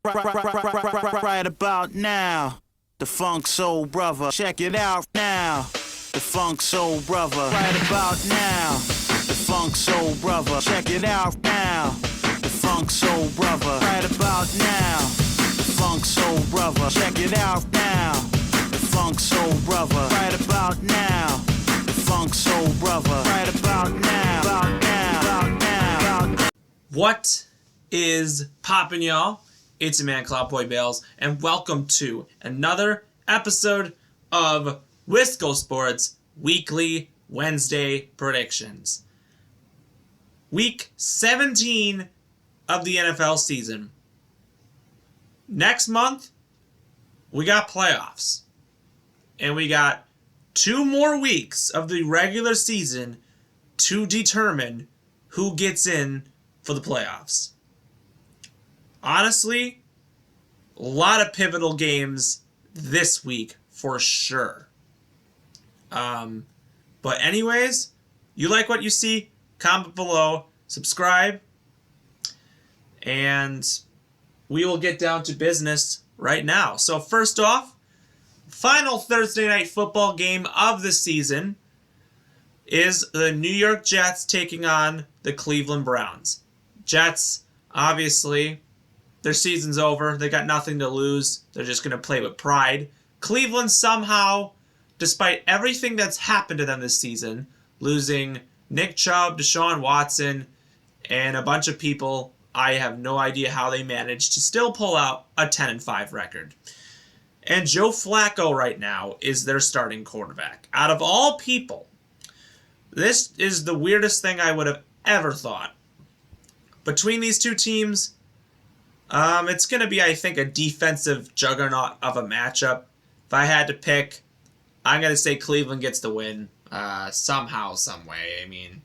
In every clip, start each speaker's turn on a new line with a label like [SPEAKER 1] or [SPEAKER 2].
[SPEAKER 1] Right about now, the Funk Soul Brother. Check it out now, the Funk Soul Brother. Right about now, the Funk Soul Brother. Check it out now, the Funk Soul Brother. Right about now, the Funk Soul Brother. Check it out now, the Funk Soul Brother. Right about now, the Funk Soul Brother. Right about now, about now, about now, about now.
[SPEAKER 2] What is poppin', y'all? It's your man Cloudboy Bales, and welcome to another episode of Wisco Sports Weekly Wednesday Predictions. Week 17 of the NFL season. Next month, we got playoffs. And we got 2 more weeks of the regular season to determine who gets in for the playoffs. Honestly, a lot of pivotal games this week for sure. But anyways, you like what you see? Comment below, subscribe, and we will get down to business right now. So first off, final Thursday night football game of the season is the New York Jets taking on the Cleveland Browns. Jets, obviously, their season's over. They got nothing to lose. They're just going to play with pride. Cleveland somehow, despite everything that's happened to them this season, losing Nick Chubb, Deshaun Watson, and a bunch of people, I have no idea how they managed to still pull out a 10-5 record. And Joe Flacco right now is their starting quarterback. Out of all people, this is the weirdest thing I would have ever thought. Between these two teams, it's going to be, I think, a defensive juggernaut of a matchup. If I had to pick, I'm going to say Cleveland gets the win somehow, some way. I mean,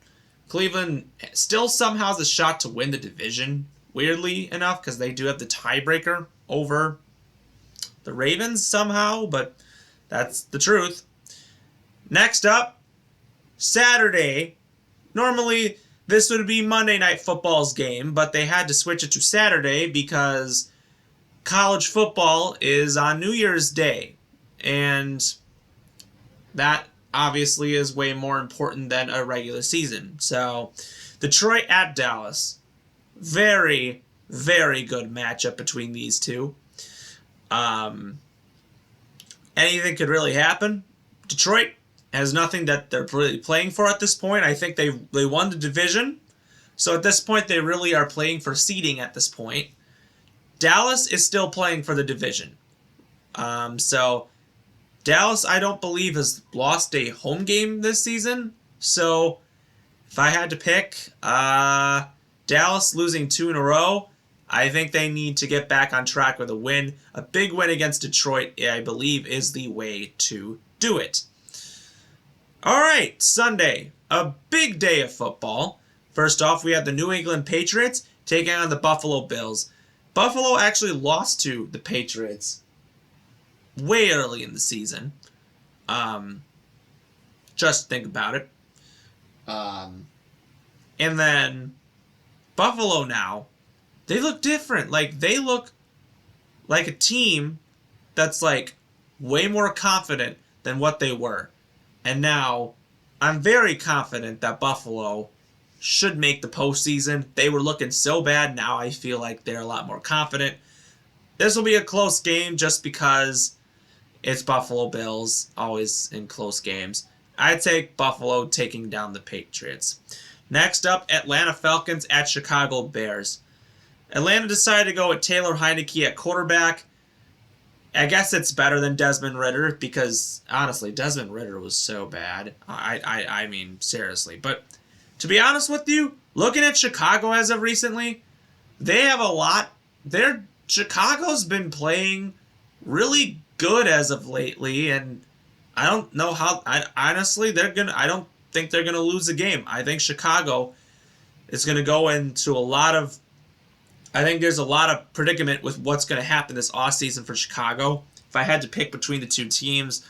[SPEAKER 2] Cleveland still somehow has a shot to win the division, weirdly enough, because they do have the tiebreaker over the Ravens somehow, but that's the truth. Next up, Saturday. Normally, this would be Monday Night Football's game, but they had to switch it to Saturday because college football is on New Year's Day. And that obviously is way more important than a regular season. So, Detroit at Dallas. Very, very good matchup between these two. Anything could really happen. Detroit has nothing that they're really playing for at this point. I think they won the division. So at this point, they really are playing for seeding at this point. Dallas is still playing for the division. So Dallas, I don't believe, has lost a home game this season. So if I had to pick, Dallas losing 2 in a row, I think they need to get back on track with a win. A big win against Detroit, I believe, is the way to do it. All right, Sunday, a big day of football. First off, we have the New England Patriots taking on the Buffalo Bills. Buffalo actually lost to the Patriots way early in the season. Just think about it. And then Buffalo now, they look different. Like, they look like a team that's like way more confident than what they were. And now, I'm very confident that Buffalo should make the postseason. They were looking so bad. Now I feel like they're a lot more confident. This will be a close game just because it's Buffalo Bills, always in close games. I'd take Buffalo taking down the Patriots. Next up, Atlanta Falcons at Chicago Bears. Atlanta decided to go with Taylor Heinicke at quarterback. I guess it's better than Desmond Ridder because, honestly, Desmond Ridder was so bad. I mean, seriously. But to be honest with you, looking at Chicago as of recently, they have a lot. Chicago's been playing really good as of lately, and I don't know how. Honestly, I don't think they're gonna lose the game. I think Chicago is gonna go into a lot of. I think there's a lot of predicament with what's going to happen this offseason for Chicago. If I had to pick between the two teams,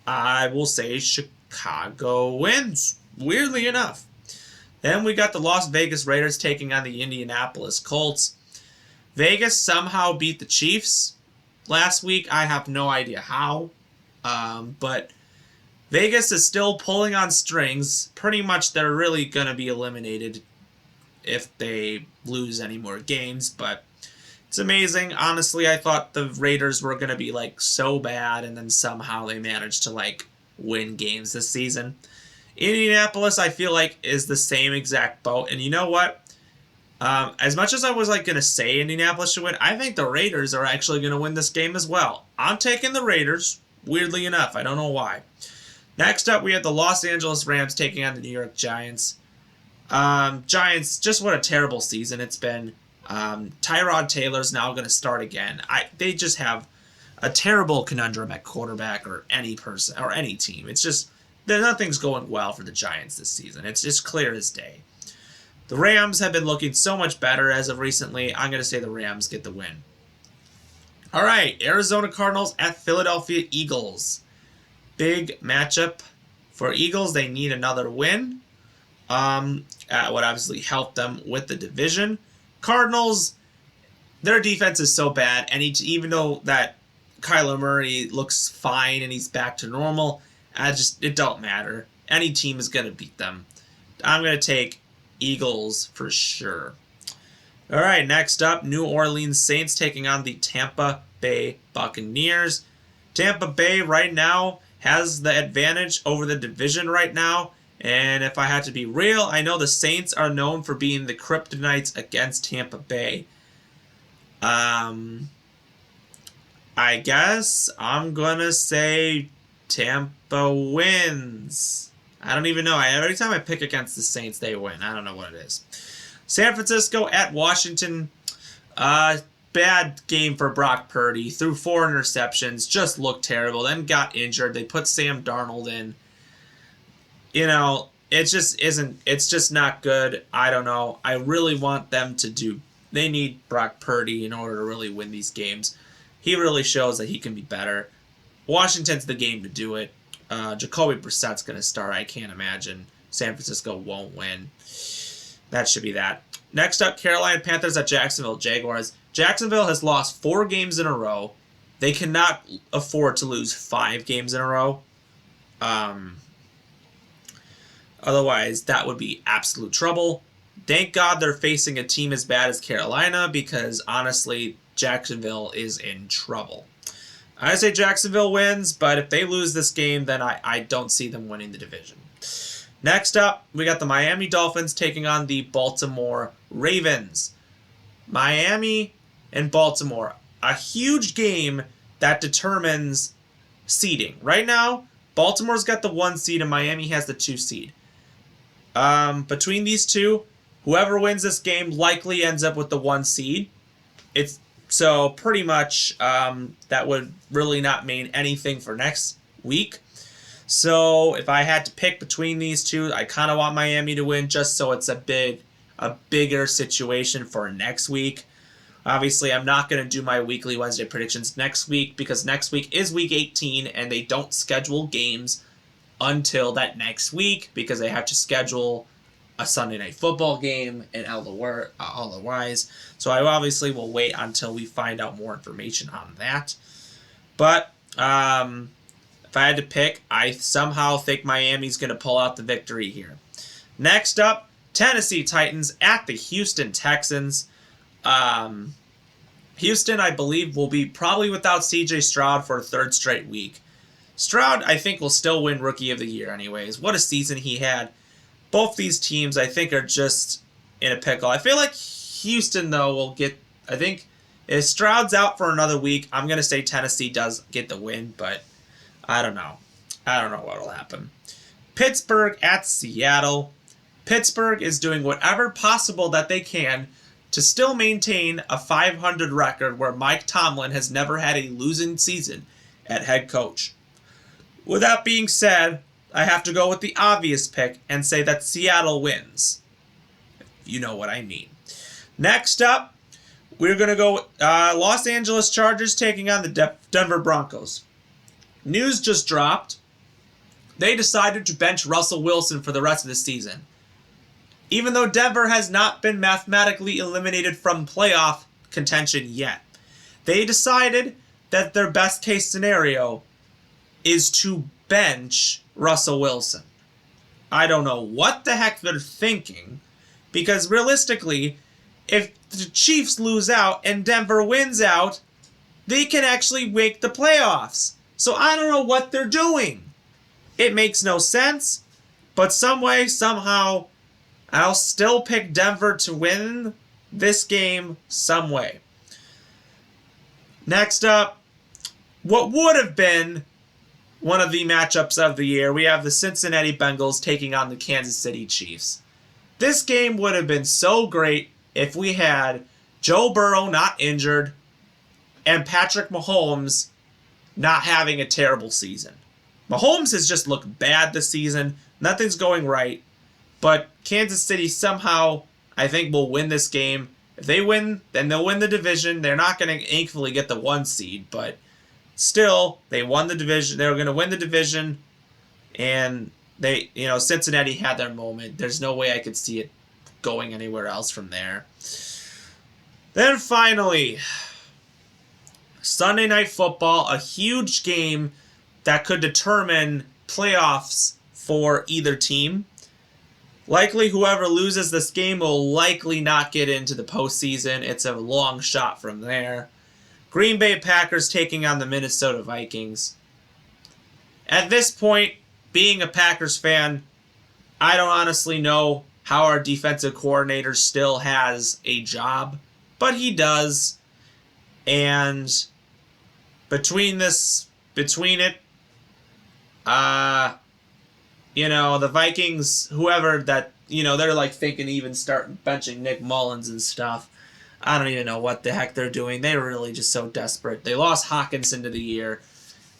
[SPEAKER 2] I will say Chicago wins, weirdly enough. Then we got the Las Vegas Raiders taking on the Indianapolis Colts. Vegas somehow beat the Chiefs last week. I have no idea how. But Vegas is still pulling on strings. Pretty much they're really going to be eliminated if they lose any more games. But it's amazing. Honestly, I thought the Raiders were going to be like so bad, and then somehow they managed to like win games this season. Indianapolis, I feel like, is the same exact boat. And you know what? As much as I was like going to say Indianapolis should win, I think the Raiders are actually going to win this game as well. I'm taking the Raiders, weirdly enough. I don't know why. Next up, we have the Los Angeles Rams taking on the New York Giants. Giants, just what a terrible season it's been. Tyrod Taylor's now going to start again. They just have a terrible conundrum at quarterback, or any person or any team. It's just nothing's going well for the Giants this season. It's just clear as day. The Rams have been looking so much better as of recently. I'm going to say the Rams get the win. All right, Arizona Cardinals at Philadelphia Eagles. Big matchup for Eagles. They need another win. Would obviously help them with the division. Cardinals, their defense is so bad, and even though that Kyler Murray looks fine and he's back to normal, it don't matter. Any team is going to beat them. I'm going to take Eagles for sure. All right, next up, New Orleans Saints taking on the Tampa Bay Buccaneers. Tampa Bay right now has the advantage over the division right now. And if I had to be real, I know the Saints are known for being the kryptonites against Tampa Bay. I guess I'm going to say Tampa wins. I don't even know. Every time I pick against the Saints, they win. I don't know what it is. San Francisco at Washington. Bad game for Brock Purdy. Threw 4 interceptions. Just looked terrible. Then got injured. They put Sam Darnold in. You know, it just isn't. It's just not good. I don't know. I really want them to do. They need Brock Purdy in order to really win these games. He really shows that he can be better. Washington's the game to do it. Jacoby Brissett's going to start. I can't imagine San Francisco won't win. That should be that. Next up, Carolina Panthers at Jacksonville Jaguars. Jacksonville has lost 4 games in a row. They cannot afford to lose 5 games in a row. Otherwise, that would be absolute trouble. Thank God they're facing a team as bad as Carolina, because honestly, Jacksonville is in trouble. I say Jacksonville wins, but if they lose this game, then I don't see them winning the division. Next up, we got the Miami Dolphins taking on the Baltimore Ravens. Miami and Baltimore, a huge game that determines seeding. Right now, Baltimore's got the 1 seed and Miami has the 2 seed. Between these two, whoever wins this game likely ends up with the 1 seed. So pretty much that would really not mean anything for next week. So if I had to pick between these two, I kind of want Miami to win just so it's a bigger situation for next week. Obviously, I'm not going to do my weekly Wednesday predictions next week because next week is week 18 and they don't schedule games until that next week because they have to schedule a Sunday Night Football game and otherwise. So I obviously will wait until we find out more information on that. But if I had to pick, I somehow think Miami's going to pull out the victory here. Next up, Tennessee Titans at the Houston Texans. Houston, I believe, will be probably without C.J. Stroud for a 3rd straight week. Stroud, I think, will still win Rookie of the Year anyways. What a season he had. Both these teams, I think, are just in a pickle. I feel like Houston, though, will get... I think if Stroud's out for another week, I'm going to say Tennessee does get the win, but I don't know. I don't know what will happen. Pittsburgh at Seattle. Pittsburgh is doing whatever possible that they can to still maintain a 500 record where Mike Tomlin has never had a losing season at head coach. With that being said, I have to go with the obvious pick and say that Seattle wins. You know what I mean. Next up, we're going to go with Los Angeles Chargers taking on the Denver Broncos. News just dropped. They decided to bench Russell Wilson for the rest of the season. Even though Denver has not been mathematically eliminated from playoff contention yet. They decided that their best case scenario is to bench Russell Wilson. I don't know what the heck they're thinking, because realistically, if the Chiefs lose out and Denver wins out, they can actually make the playoffs. So I don't know what they're doing. It makes no sense, but some way, somehow, I'll still pick Denver to win this game some way. Next up, what would have been one of the matchups of the year, we have the Cincinnati Bengals taking on the Kansas City Chiefs. This game would have been so great if we had Joe Burrow not injured and Patrick Mahomes not having a terrible season. Mahomes has just looked bad this season. Nothing's going right. But Kansas City somehow, I think, will win this game. If they win, then they'll win the division. They're not going to thankfully get the 1 seed, but still, they won the division. They were going to win the division, and Cincinnati had their moment. There's no way I could see it going anywhere else from there. Then finally, Sunday Night Football, a huge game that could determine playoffs for either team. Likely whoever loses this game will likely not get into the postseason. It's a long shot from there. Green Bay Packers taking on the Minnesota Vikings. At this point, being a Packers fan, I don't honestly know how our defensive coordinator still has a job, but he does. And between it, the Vikings, whoever that, they're like thinking even start benching Nick Mullins and stuff. I don't even know what the heck they're doing. They were really just so desperate. They lost Hawkinson to the year,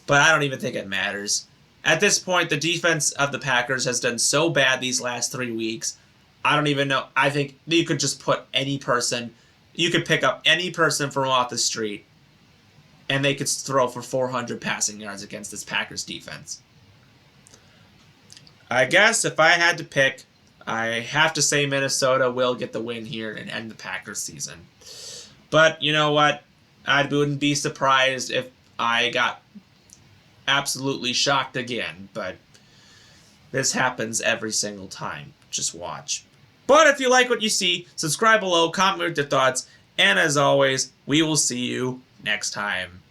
[SPEAKER 2] but I don't even think it matters. At this point, the defense of the Packers has done so bad these last 3 weeks. I don't even know. I think you could just put any person. You could pick up any person from off the street, and they could throw for 400 passing yards against this Packers defense. I guess if I had to pick, I have to say Minnesota will get the win here and end the Packers season. But you know what? I wouldn't be surprised if I got absolutely shocked again. But this happens every single time. Just watch. But if you like what you see, subscribe below, comment with your thoughts, and as always, we will see you next time.